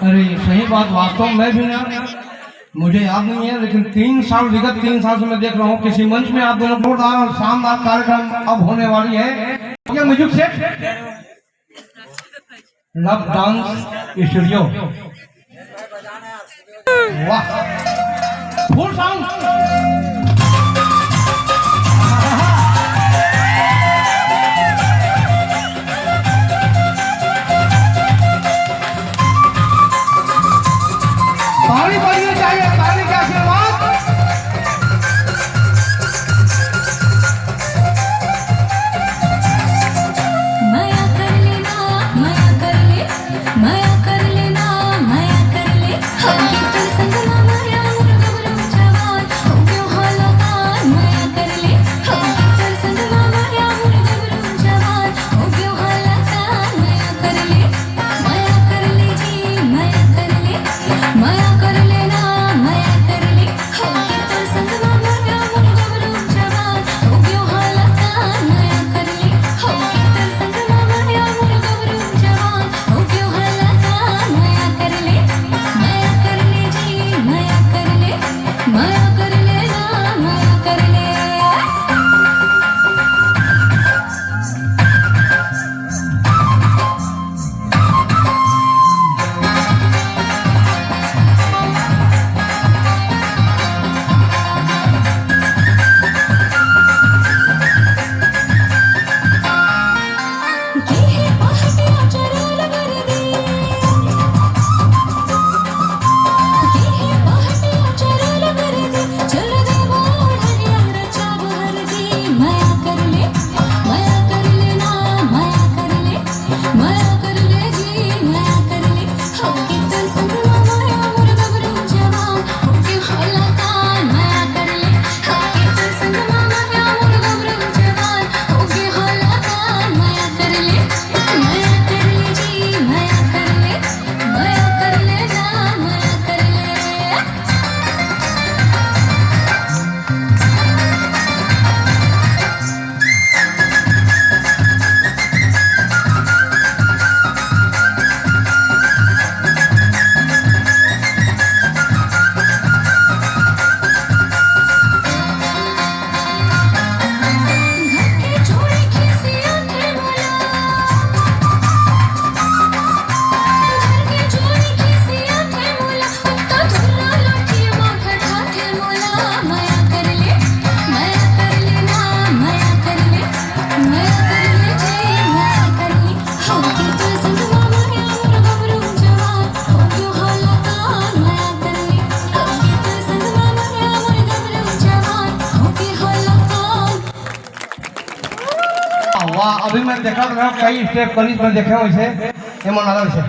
अरे सही बात, वास्तव में भी ना मुझे याद नहीं है, लेकिन 3 साल विगत 3 साल से मैं देख रहा हूँ किसी मंच में आप दोनों जोरदार और शानदार कार्यक्रम अब होने वाली है। ये music set love dance studio, वाह फुल साउंड। ताली बजनी चाहिए, ताली का आशीर्वाद। माया कर लेना, माया कर ले, माया कर लेना, माया कर ले। होगी तो संग माया मुर्गवरू जवान, हो क्यों हालाकान। माया कर ले, होगी तो संग माया मुर्गवरू जवान, हो क्यों हालाकान। माया कर ले जी, माया कर ले, माया कर लेना, माया कर ले। होगी तो संग माया मुर्गवरू जवान, हो क्यों हालाकान। माया कर ले, होगी तो संग माया मुर्गवरू जवान, हो क्यों हालाकान। माया कर ले जी, माया कर ले, माया कर लेना, माया कर ले। ये पहाड़ियाँ चरोल कर दी, ये पहाड़ियाँ चरोल कर दी। चल दे मोढ़िया रचा भर दी। माया कर ले, माया कर लेना, माया कर ले, माया कर ले जी, माया कर ले। होगी तो संग माया मुर्गवरू जवान, हो क्यों हालाकान। माया कर ले, होगी तो संग माया मुर्गवरू जवान, हो क्यों हालाकान। माया कर ले जी, माया कर ले, माया कर लेना, माया कर ले। घर के छोड़े खिसिया थे मोला, घर के छोड़े खिसिया थे मोला। उत्ता धुर्रा लाठी माथा ठाठे मोला। माया कर ले, माया कर लेना, माया कर ले, माया कर ले जी, माया कर ले। होगी तो संग माया मुर्गवरू जवान, हो क्यों हालाकान। माया कर ले, होगी तो संग माया मुर्गवरू जवान, हो क्यों हालाकान। वाह, अभी मैं देखा था कई स्टेप करीब में देखे वैसे ये मन अलग से।